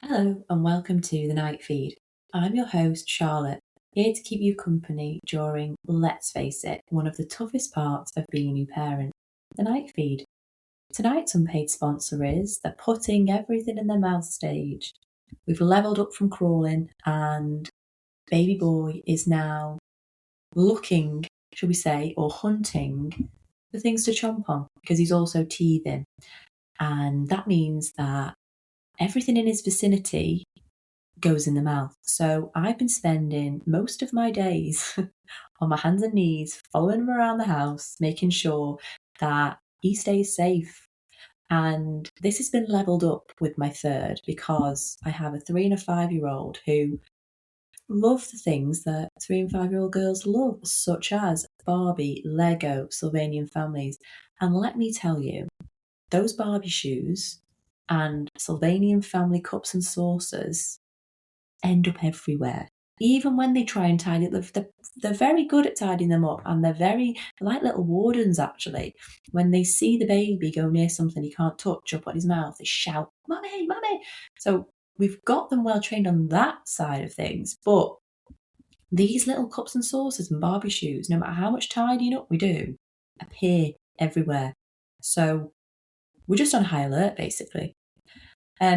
Hello and welcome to the Night Feed. I'm your host, Charlotte, here to keep you company during, let's face it, one of the toughest parts of being a new parent, the Night Feed. Tonight's unpaid sponsor is the putting everything in their mouth stage. We've levelled up from crawling and baby boy is now looking, shall we say, or hunting for things to chomp on because he's also teething. And that means that everything in his vicinity goes in the mouth. So I've been spending most of my days on my hands and knees, following him around the house, making sure that he stays safe. And this has been leveled up with my third because I have a 3 and a 5-year-old who love the things that 3 and 5-year-old girls love, such as Barbie, Lego, Sylvanian families. And let me tell you, those Barbie shoes and Sylvanian family cups and saucers end up everywhere. Even when they try and tidy it, they're very good at tidying them up, and they're like little wardens actually. When they see the baby go near something he can't touch or put in his mouth, they shout, "Mummy, mummy!" So we've got them well trained on that side of things, but these little cups and saucers and Barbie shoes, no matter how much tidying up we do, appear everywhere. So we're just on high alert basically.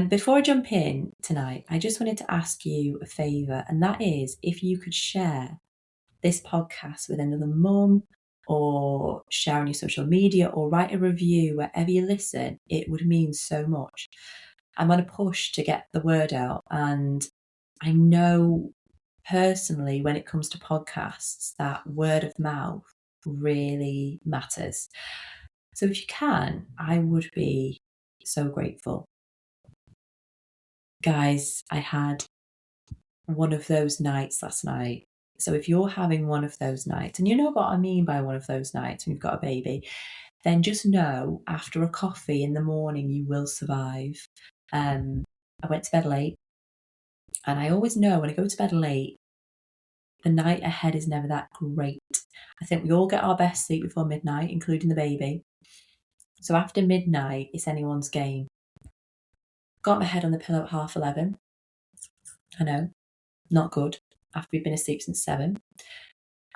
Before I jump in tonight, I just wanted to ask you a favour, and that is if you could share this podcast with another mum or share on your social media or write a review wherever you listen, it would mean so much. I'm on a push to get the word out, and I know personally when it comes to podcasts that word of mouth really matters. So if you can, I would be so grateful. Guys, I had one of those nights last night. So if you're having one of those nights, and you know what I mean by one of those nights when you've got a baby, then just know after a coffee in the morning you will survive. I went to bed late, and I always know when I go to bed late, the night ahead is never that great. I think we all get our best sleep before midnight, including the baby. So after midnight, it's anyone's game. Got my head on the pillow at 11:30. I know, not good after we'd been asleep since 7.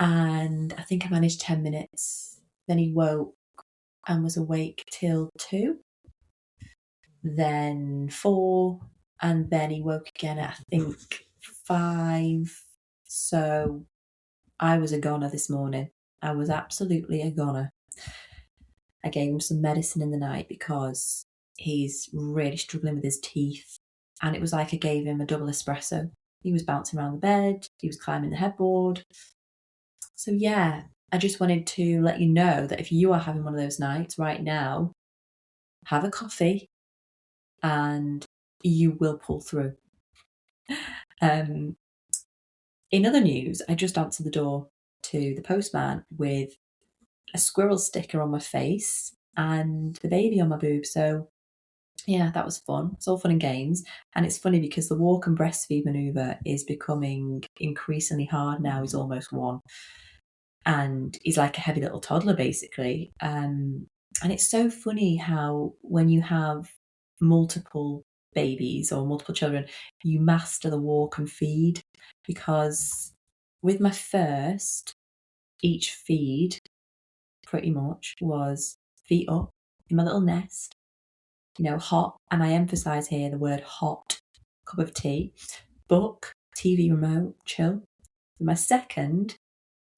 And I think I managed 10 minutes. Then he woke and was awake till 2, then 4, and then he woke again at, I think, 5. So I was a goner this morning. I was absolutely a goner. I gave him some medicine in the night because he's really struggling with his teeth. And it was like I gave him a double espresso. He was bouncing around the bed, he was climbing the headboard. So yeah, I just wanted to let you know that if you are having one of those nights right now, have a coffee and you will pull through. In other news, I just answered the door to the postman with a squirrel sticker on my face and the baby on my boob. So yeah, that was fun. It's all fun and games. And it's funny because the walk and breastfeed maneuver is becoming increasingly hard now. He's almost 1. And he's like a heavy little toddler, basically. And it's so funny how when you have multiple babies or multiple children, you master the walk and feed. Because with my first, each feed pretty much was feet up in my little nest, hot. And I emphasize here the word hot, cup of tea, book, TV remote, chill. For my second,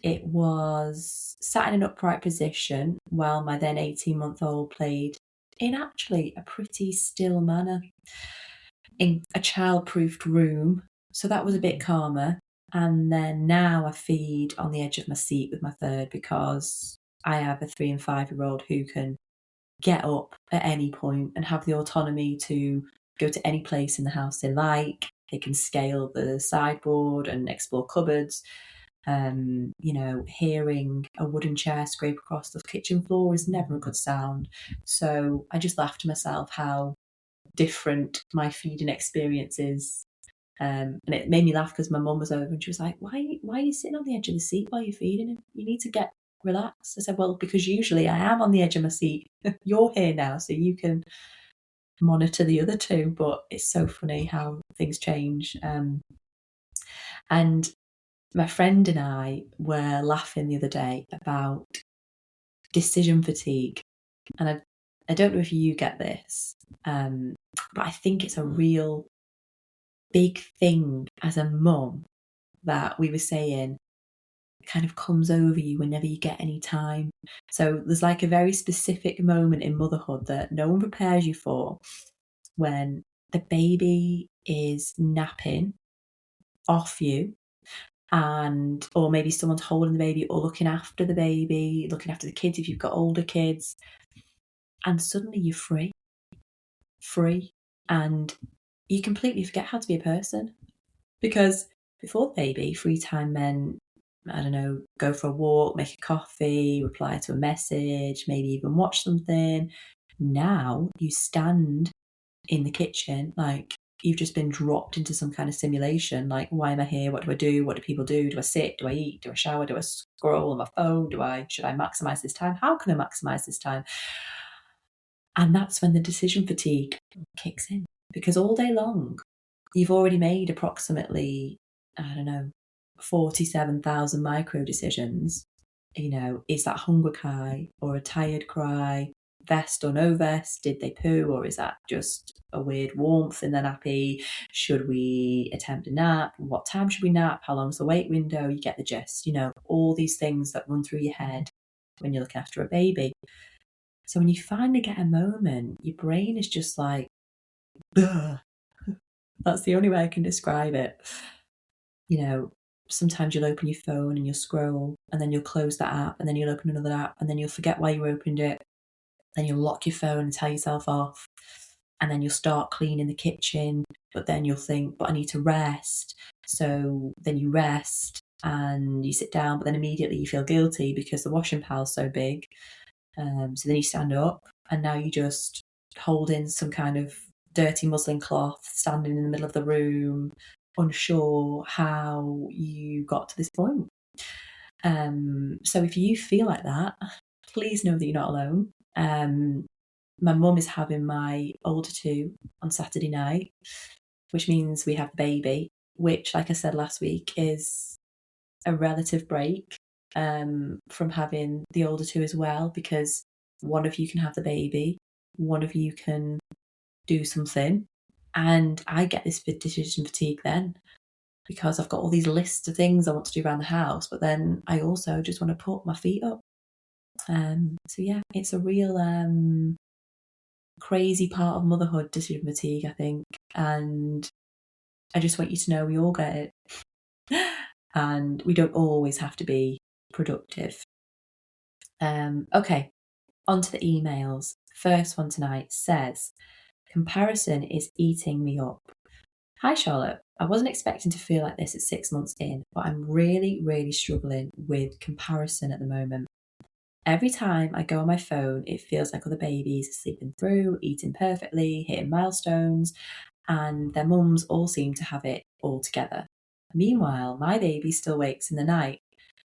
it was sat in an upright position while my then 18-month-old played in actually a pretty still manner in a child-proofed room. So that was a bit calmer. And then now I feed on the edge of my seat with my third because I have a 3 and 5-year-old who can get up at any point and have the autonomy to go to any place in the house they like. They can scale the sideboard and explore cupboards. Hearing a wooden chair scrape across the kitchen floor is never a good sound. So I just laughed to myself how different my feeding experience is. And it made me laugh because my mum was over and she was like, why are you sitting on the edge of the seat while you're feeding him? You need to get relaxed. I said, well, because usually I am on the edge of my seat. You're here now, so you can monitor the other two, but it's so funny how things change. And my friend and I were laughing the other day about decision fatigue. And I don't know if you get this, but I think it's a real big thing as a mum that we were saying kind of comes over you whenever you get any time. So there's like a very specific moment in motherhood that no one prepares you for, when the baby is napping off you, and or maybe someone's holding the baby or looking after the baby, looking after the kids if you've got older kids, and suddenly you're free, and you completely forget how to be a person. Because before the baby, free time meant, I don't know, go for a walk, make a coffee, reply to a message, maybe even watch something. Now you stand in the kitchen like you've just been dropped into some kind of simulation. Like, why am I here? What do I do? What do people do? Do I sit? Do I eat? Do I shower? Do I scroll on my phone? Should I maximize this time? How can I maximize this time? And that's when the decision fatigue kicks in, because all day long you've already made approximately, I don't know, 47,000 micro decisions. Is that hunger cry or a tired cry? Vest or no vest? Did they poo, or is that just a weird warmth in the nappy? Should we attempt a nap? What time should we nap? How long's the wait window? You get the gist. All these things that run through your head when you're looking after a baby. So when you finally get a moment, your brain is just like, ugh. That's the only way I can describe it. Sometimes you'll open your phone and you'll scroll, and then you'll close that app, and then you'll open another app, and then you'll forget why you opened it. Then you'll lock your phone and tell yourself off. And then you'll start cleaning the kitchen, but then you'll think, but I need to rest. So then you rest and you sit down, but then immediately you feel guilty because the washing pile's so big. So then you stand up, and now you just holding some kind of dirty muslin cloth, standing in the middle of the room, unsure how you got to this point. So if you feel like that, please know that you're not alone. My mum is having my older two on Saturday night, which means we have the baby, which, like I said last week, is a relative break from having the older two as well, because one of you can have the baby, one of you can do something, and I get this decision fatigue then, because I've got all these lists of things I want to do around the house, but then I also just want to put my feet up. So yeah, it's a real crazy part of motherhood, decision fatigue, I think, and I just want you to know we all get it. And we don't always have to be productive. Okay, on to the emails. First one tonight says, comparison is eating me up. Hi Charlotte, I wasn't expecting to feel like this at 6 months in, but I'm really, really struggling with comparison at the moment. Every time I go on my phone, it feels like other babies are sleeping through, eating perfectly, hitting milestones, and their mums all seem to have it all together. Meanwhile, my baby still wakes in the night.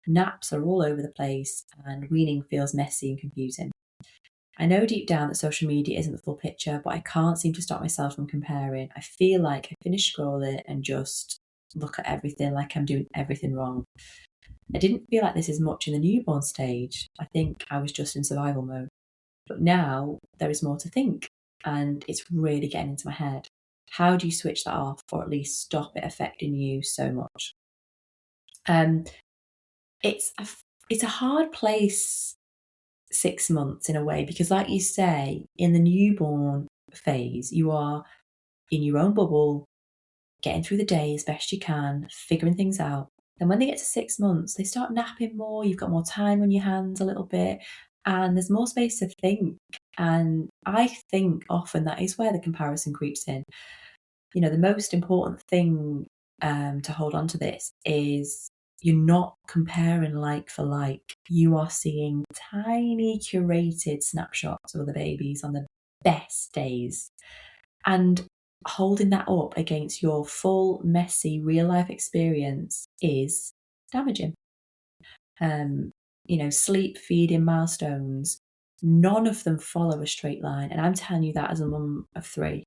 Naps are all over the place, and weaning feels messy and confusing. I know deep down that social media isn't the full picture, but I can't seem to stop myself from comparing. I feel like I finish scrolling and just look at everything like I'm doing everything wrong. I didn't feel like this as much in the newborn stage. I think I was just in survival mode. But now there is more to think, and it's really getting into my head. How do you switch that off, or at least stop it affecting you so much? It's a hard place, 6 months, in a way, because like you say, in the newborn phase, you are in your own bubble, getting through the day as best you can, figuring things out. Then when they get to 6 months, they start napping more, you've got more time on your hands a little bit, and there's more space to think. And I think often that is where the comparison creeps in. The most important thing to hold on to this is you're not comparing like for like. You are seeing tiny curated snapshots of other babies on the best days, and holding that up against your full, messy, real life experience is damaging. Sleep, feeding, milestones, None of them follow a straight line. And I'm telling you that as a mum of 3,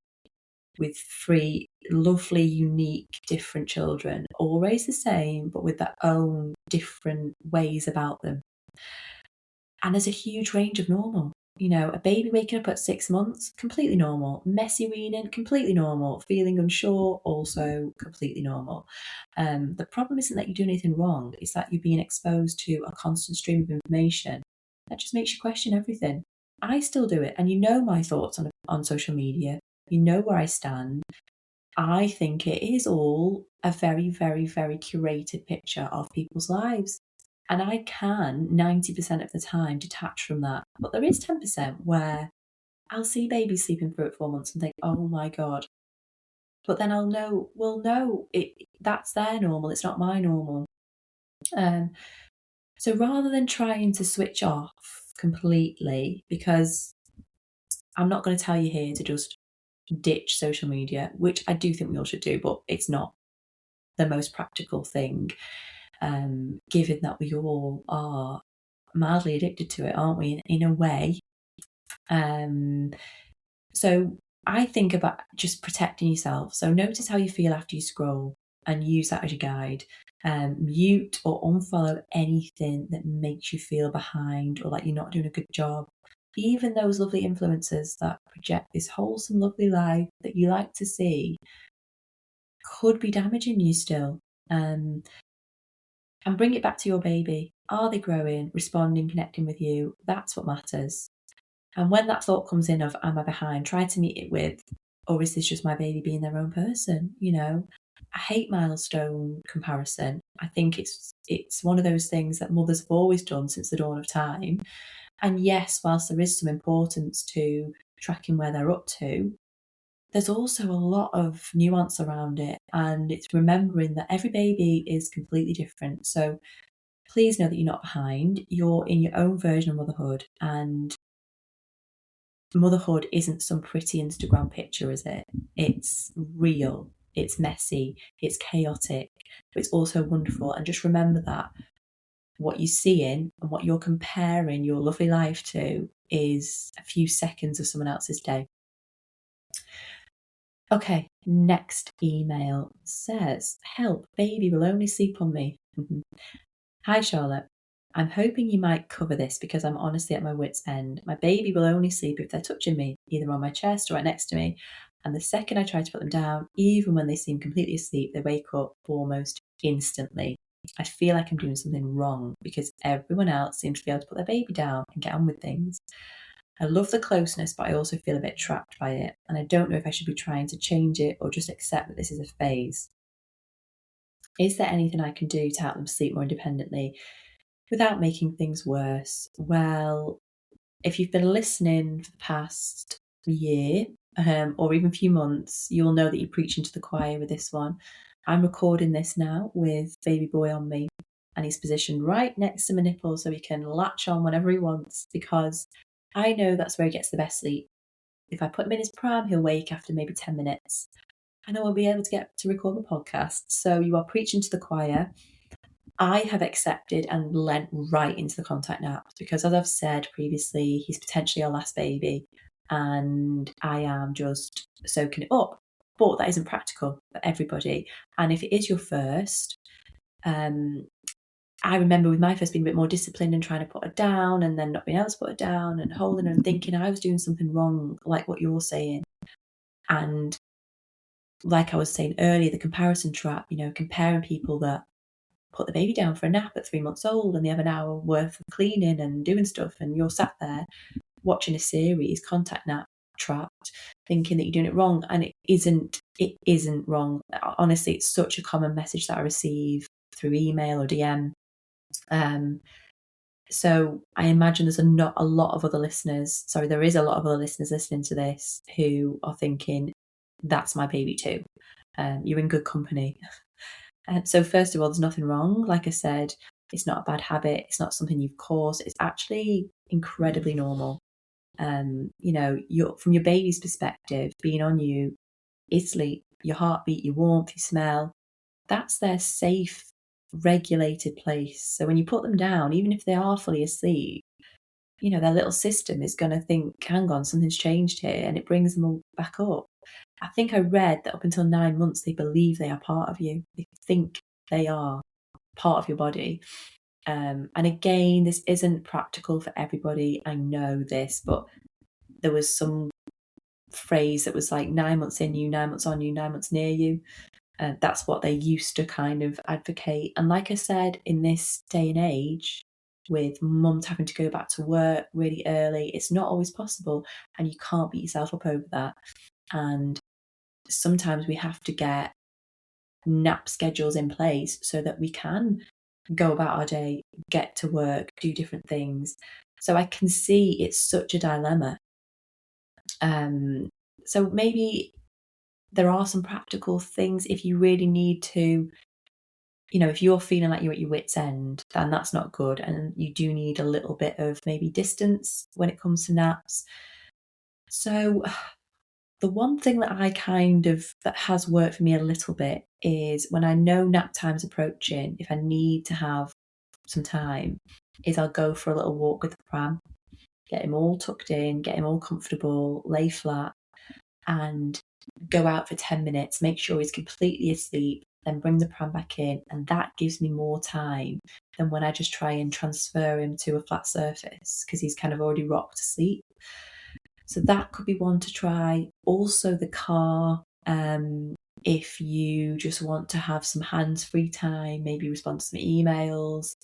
with 3 lovely, unique, different children, all raised the same, but with their own different ways about them. And there's a huge range of normal. A baby waking up at 6 months, completely normal. Messy weaning, completely normal. Feeling unsure, also completely normal. The problem isn't that you do anything wrong, it's that you're being exposed to a constant stream of information that just makes you question everything. I still do it, and my thoughts on social media. You know where I stand. I think it is all a very, very, very curated picture of people's lives. And I can 90% of the time detach from that. But there is 10% where I'll see babies sleeping through at 4 months and think, oh my God. But then I'll know, well, no, that's their normal. It's not my normal. So rather than trying to switch off completely, because I'm not going to tell you here to just ditch social media, which I do think we all should do, but it's not the most practical thing, given that we all are mildly addicted to it, aren't we, in a way? So I think about just protecting yourself. So notice how you feel after you scroll and use that as your guide. Mute or unfollow anything that makes you feel behind or like you're not doing a good job. Even those lovely influencers that project this wholesome, lovely life that you like to see could be damaging you still. And bring it back to your baby. Are they growing, responding, connecting with you? That's what matters. And when that thought comes in of, am I behind? Try to meet it with, or is this just my baby being their own person? I hate milestone comparison. I think it's one of those things that mothers have always done since the dawn of time. And yes, whilst there is some importance to tracking where they're up to, there's also a lot of nuance around it. And it's remembering that every baby is completely different. So please know that you're not behind. You're in your own version of motherhood. And motherhood isn't some pretty Instagram picture, is it? It's real. It's messy. It's chaotic. But it's also wonderful. And just remember that what you're seeing and what you're comparing your lovely life to is a few seconds of someone else's day. Okay, next email says, help, baby will only sleep on me. Hi, Charlotte. I'm hoping you might cover this because I'm honestly at my wit's end. My baby will only sleep if they're touching me, either on my chest or right next to me. And the second I try to put them down, even when they seem completely asleep, they wake up almost instantly. I feel like I'm doing something wrong because everyone else seems to be able to put their baby down and get on with things. I love the closeness, but I also feel a bit trapped by it. And I don't know if I should be trying to change it or just accept that this is a phase. Is there anything I can do to help them sleep more independently without making things worse? Well, if you've been listening for the past year or even a few months, you'll know that you're preaching to the choir with this one. I'm recording this now with baby boy on me, and he's positioned right next to my nipple so he can latch on whenever he wants, because I know that's where he gets the best sleep. If I put him in his pram, he'll wake after maybe 10 minutes and I won't be able to get to record the podcast. So you are preaching to the choir. I have accepted and lent right into the contact naps because, as I've said previously, he's potentially our last baby and I am just soaking it up. But that isn't practical for everybody. And if it is your first, I remember with my first being a bit more disciplined and trying to put her down and then not being able to put her down and holding her and thinking I was doing something wrong, like what you're saying. And like I was saying earlier, the comparison trap, comparing people that put the baby down for a nap at 3 months old and they have an hour worth of cleaning and doing stuff and you're sat there watching a series, contact nap, trapped, thinking that you're doing it wrong. And it isn't wrong. Honestly, it's such a common message that I receive through email or DM. So I imagine there is a lot of other listeners listening to this who are thinking, that's my baby too. You're in good company. So first of all, there's nothing wrong. Like I said, it's not a bad habit. It's not something you've caused. It's actually incredibly normal. From your baby's perspective, being on you is sleep, your heartbeat, your warmth, your smell. That's their safe, regulated place. So when you put them down, even if they are fully asleep, their little system is going to think, hang on, something's changed here, and it brings them all back up. I think I read that up until 9 months, they believe they are part of you. They think they are part of your body. And again, this isn't practical for everybody. I know this, but there was some phrase that was like 9 months in you, 9 months on you, 9 months near you. That's what they used to kind of advocate. And like I said, in this day and age, with mums having to go back to work really early, it's not always possible, and you can't beat yourself up over that. And sometimes we have to get nap schedules in place so that we can go about our day, get to work, do different things. So I can see it's such a dilemma. So maybe there are some practical things if you really need to, if you're feeling like you're at your wit's end, then that's not good. And you do need a little bit of maybe distance when it comes to naps. So the one thing that that has worked for me a little bit is when I know nap time's approaching, if I need to have some time, is I'll go for a little walk with the pram, get him all tucked in, get him all comfortable, lay flat, and go out for 10 minutes, make sure he's completely asleep, then bring the pram back in. And that gives me more time than when I just try and transfer him to a flat surface because he's kind of already rocked to sleep. So that could be one to try. Also the car, if you just want to have some hands-free time, maybe respond to some emails,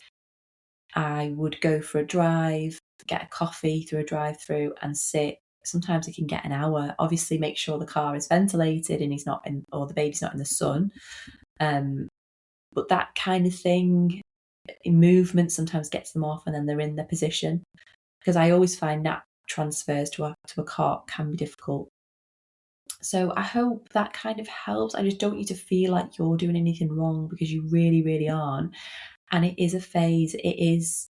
I would go for a drive, get a coffee through a drive-through and sit. Sometimes I can get an hour. Obviously, make sure the car is ventilated and he's not in, or the baby's not in the sun. But that kind of thing, movement sometimes gets them off and then they're in their position. Because I always find nap transfers to a cot can be difficult. So I hope that kind of helps. I just don't want you to feel like you're doing anything wrong because you really, really aren't. And it is a phase. It is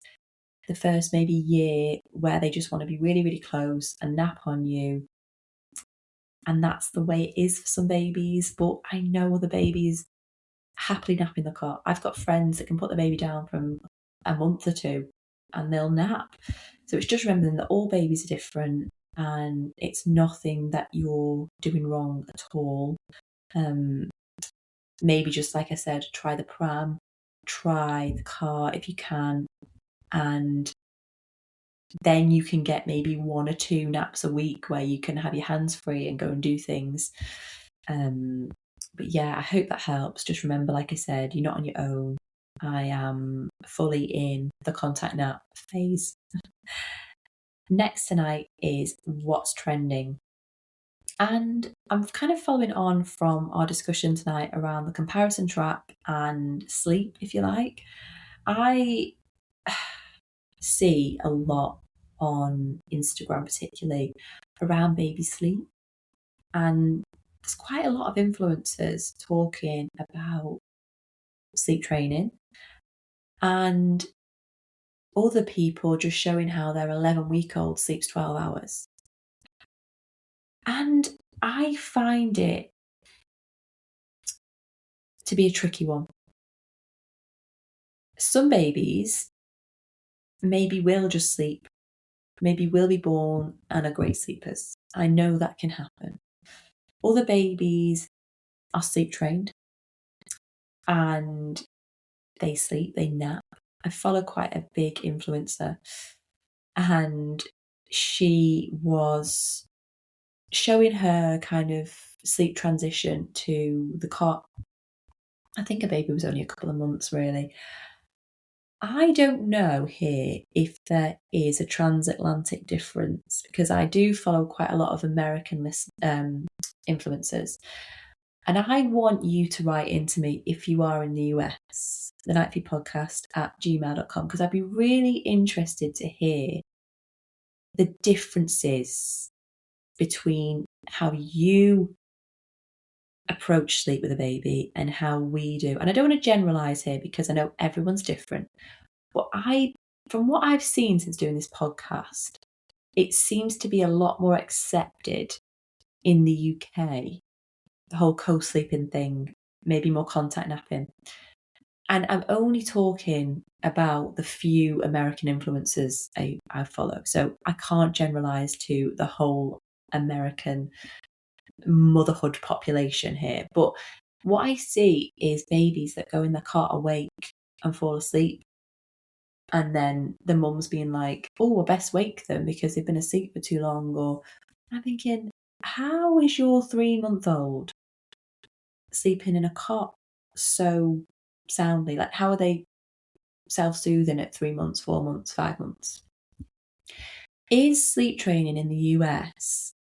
the first maybe year where they just want to be really, really close and nap on you. And that's the way it is for some babies. But I know other babies happily nap in the cot. I've got friends that can put the baby down from a month or two and they'll nap. So it's just remembering that all babies are different and it's nothing that you're doing wrong at all. Maybe just like I said, try the pram, try the car if you can, and then you can get maybe 1 or 2 naps a week where you can have your hands free and go and do things. But yeah, I hope that helps. Just remember, like I said, you're not on your own. I am fully in the contact nap phase. Next tonight is what's trending. And I'm kind of following on from our discussion tonight around the comparison trap and sleep, if you like. I see a lot on Instagram, particularly around baby sleep. And there's quite a lot of influencers talking about sleep training and other people just showing how their 11-week-old sleeps 12 hours. And I find it to be a tricky one. Some babies maybe will just sleep, maybe will be born and are great sleepers. I know that can happen. Other babies are sleep trained and they sleep, they nap. I follow quite a big influencer and she was showing her kind of sleep transition to the cot. I think her baby was only a couple of months, really. I don't know here if there is a transatlantic difference because I do follow quite a lot of American influencers. And I want you to write into me if you are in the US, the Nightfeed podcast at gmail.com, because I'd be really interested to hear the differences between how you approach sleep with a baby and how we do. And I don't want to generalize here because I know everyone's different. But from what I've seen since doing this podcast, it seems to be a lot more accepted in the UK, the whole co-sleeping thing, maybe more contact napping. And I'm only talking about the few American influencers I follow. So I can't generalize to the whole American motherhood population here. But what I see is babies that go in their cot awake and fall asleep. And then the mum's being like, oh, I best wake them because they've been asleep for too long. Or I'm thinking, how is your 3-month-old sleeping in a cot so soundly? Like, how are they self-soothing at 3 months, 4 months, 5 months? Is sleep training in the US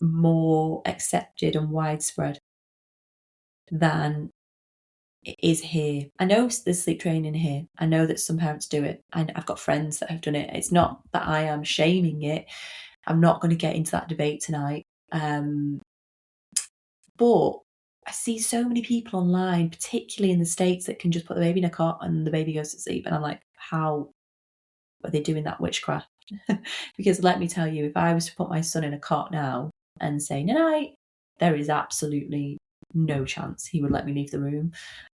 more accepted and widespread than it is here? I know there's sleep training here. I know that some parents do it, and I've got friends that have done it. It's not that I am shaming it. I'm not going to get into that debate tonight. But I see so many people online, particularly in the States, that can just put the baby in a cot and the baby goes to sleep. And I'm like, how are they doing that witchcraft? Because let me tell you, if I was to put my son in a cot now and say night, there is absolutely no chance he would let me leave the room.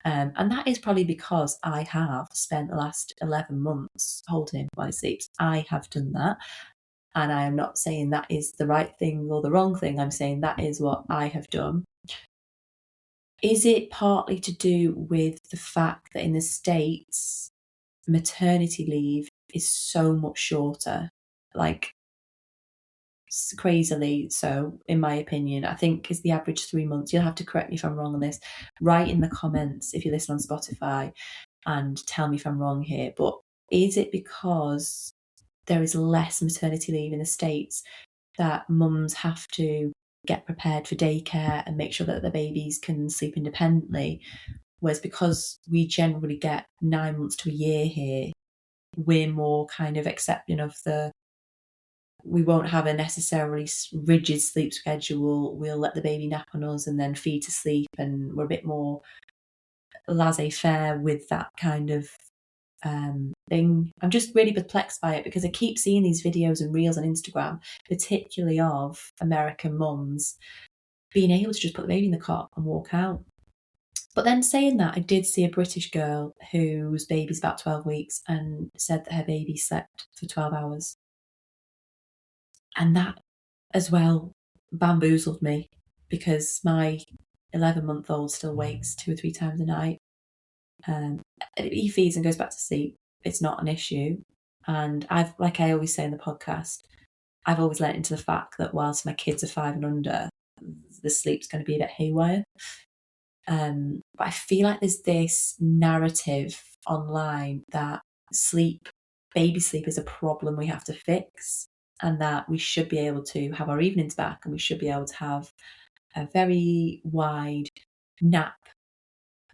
And that is probably because I have spent the last 11 months holding him while he sleeps. I have done that. And I am not saying that is the right thing or the wrong thing. I'm saying that is what I have done. Is it partly to do with the fact that in the States, maternity leave is so much shorter? Like, crazily so, in my opinion. I think is the average 3 months. You'll have to correct me if I'm wrong on this. Write in the comments if you listen on Spotify and tell me if I'm wrong here. But is it because there is less maternity leave in the States that mums have to get prepared for daycare and make sure that the babies can sleep independently? Whereas because we generally get 9 months to a year here, we're more kind of accepting of we won't have a necessarily rigid sleep schedule. We'll let the baby nap on us and then feed to sleep, and we're a bit more laissez-faire with that kind of thing. I'm just really perplexed by it because I keep seeing these videos and reels on Instagram, particularly of American mums being able to just put the baby in the cot and walk out. But then saying that, I did see a British girl whose baby's about 12 weeks and said that her baby slept for 12 hours. And that as well bamboozled me because my 11-month-old still wakes 2 or 3 times a night. He feeds and goes back to sleep. It's not an issue. And like I always say in the podcast, I've always let into the fact that whilst my kids are 5 and under, the sleep's going to be a bit haywire. But I feel like there's this narrative online that baby sleep is a problem we have to fix, and that we should be able to have our evenings back and we should be able to have a very wide nap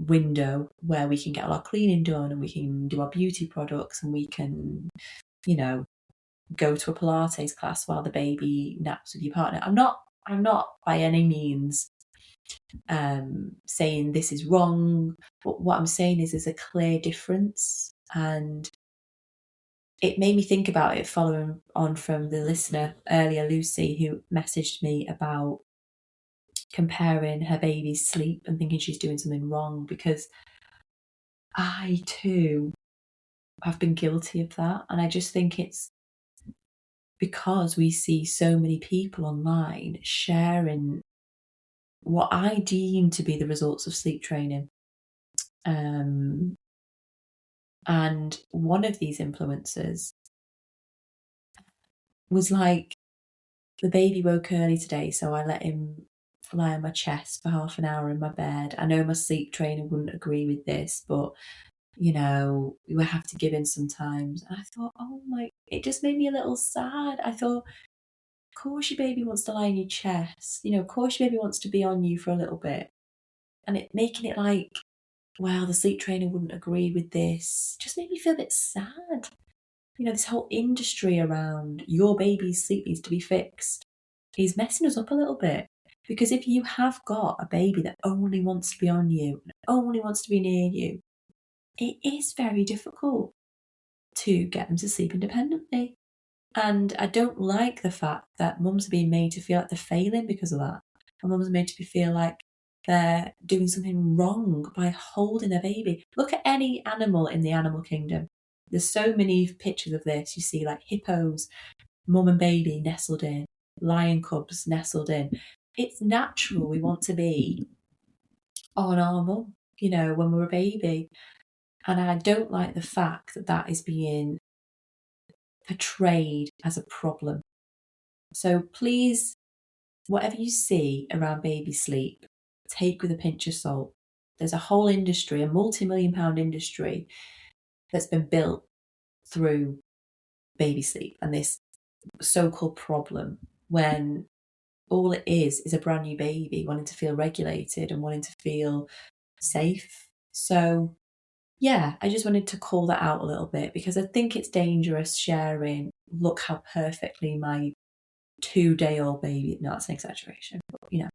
window where we can get all our cleaning done and we can do our beauty products and we can, go to a Pilates class while the baby naps with your partner. I'm not by any means saying this is wrong, but what I'm saying is there's a clear difference. And it made me think about it following on from the listener earlier, Lucy, who messaged me about comparing her baby's sleep and thinking she's doing something wrong, because I too have been guilty of that. And I just think it's because we see so many people online sharing what I deem to be the results of sleep training. And one of these influencers was like, the baby woke early today, so I let him lie on my chest for half an hour in my bed. I know my sleep trainer wouldn't agree with this, but we have to give in sometimes. And I thought, it just made me a little sad. I thought, of course your baby wants to lie on your chest. Of course your baby wants to be on you for a little bit. And making it like, well, the sleep trainer wouldn't agree with this, just made me feel a bit sad. This whole industry around your baby's sleep needs to be fixed is messing us up a little bit. Because if you have got a baby that only wants to be on you, and only wants to be near you, it is very difficult to get them to sleep independently. And I don't like the fact that mums are being made to feel like they're failing because of that. And mums are made to feel like they're doing something wrong by holding their baby. Look at any animal in the animal kingdom. There's so many pictures of this. You see like hippos, mum and baby nestled in, lion cubs nestled in. It's natural we want to be on our mum, when we're a baby. And I don't like the fact that that is being portrayed as a problem. So please, whatever you see around baby sleep, take with a pinch of salt. There's a whole industry, a multi-million-pound industry that's been built through baby sleep and this so-called problem, when all it is a brand new baby wanting to feel regulated and wanting to feel safe. So yeah, I just wanted to call that out a little bit, because I think it's dangerous sharing, look how perfectly my 2-day-old baby, no, that's an exaggeration, but yeah,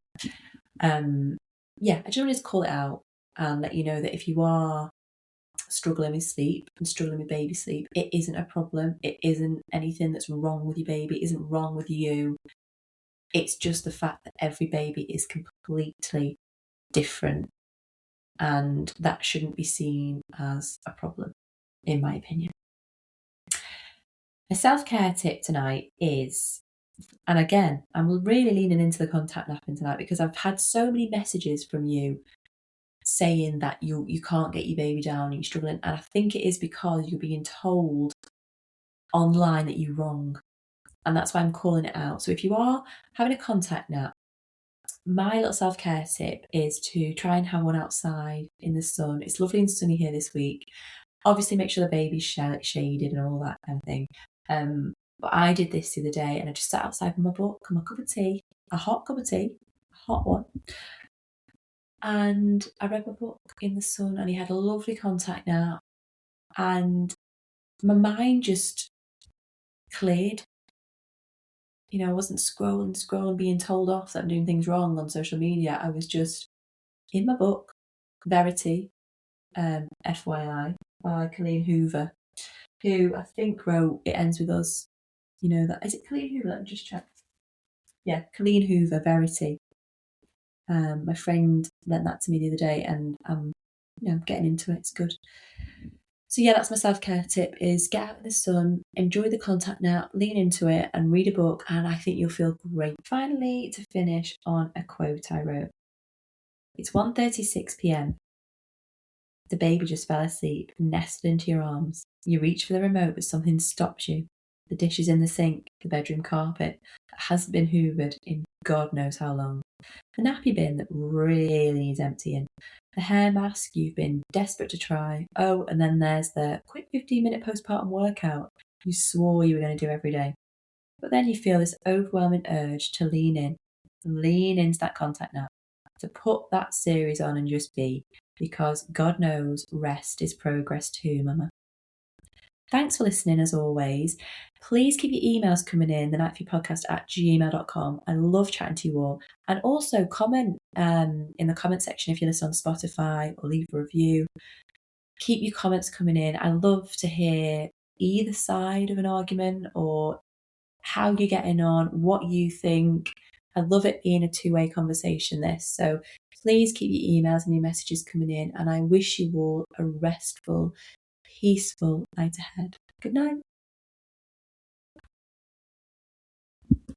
I just wanted to call it out and let you know that if you are struggling with sleep and struggling with baby sleep, it isn't a problem. It isn't anything that's wrong with your baby. It isn't wrong with you. It's just the fact that every baby is completely different, and that shouldn't be seen as a problem, in my opinion. A self-care tip tonight is, and again, I'm really leaning into the contact napping tonight because I've had so many messages from you saying that you can't get your baby down and you're struggling, and I think it is because you're being told online that you're wrong, and that's why I'm calling it out. So if you are having a contact nap, my little self-care tip is to try and have one outside in the sun. It's lovely and sunny here this week. Obviously make sure the baby's shaded and all that kind of thing. But I did this the other day and I just sat outside with my book and my cup of tea, a hot cup of tea, a hot one. And I read my book in the sun and he had a lovely contact nap. And my mind just cleared. I wasn't scrolling, being told off that I'm doing things wrong on social media. I was just in my book, Verity, FYI, by Colleen Hoover, who I think wrote It Ends With Us. That is it Colleen Hoover? Let me just check. Yeah, Colleen Hoover, Verity. My friend lent that to me the other day, and I'm getting into it. It's good. So yeah, that's my self-care tip: is get out in the sun, enjoy the contact nap, lean into it, and read a book, and I think you'll feel great. Finally, to finish on a quote I wrote. It's 1:36 p.m. The baby just fell asleep, nestled into your arms. You reach for the remote, but something stops you. The dish is in the sink, the bedroom carpet that hasn't been hoovered in God knows how long. The nappy bin that really needs emptying. The hair mask you've been desperate to try. Oh, and then there's the quick 15-minute postpartum workout you swore you were going to do every day. But then you feel this overwhelming urge to lean into that contact nap, to put that series on and just be, because God knows rest is progress too, Mama. Thanks for listening as always. Please keep your emails coming in, thenightfeedpodcast@gmail.com. I love chatting to you all. And also comment in the comment section if you listen on Spotify, or leave a review. Keep your comments coming in. I love to hear either side of an argument, or how you're getting on, what you think. I love it being a two-way conversation, this. So please keep your emails and your messages coming in, and I wish you all a restful, peaceful night ahead. Good night.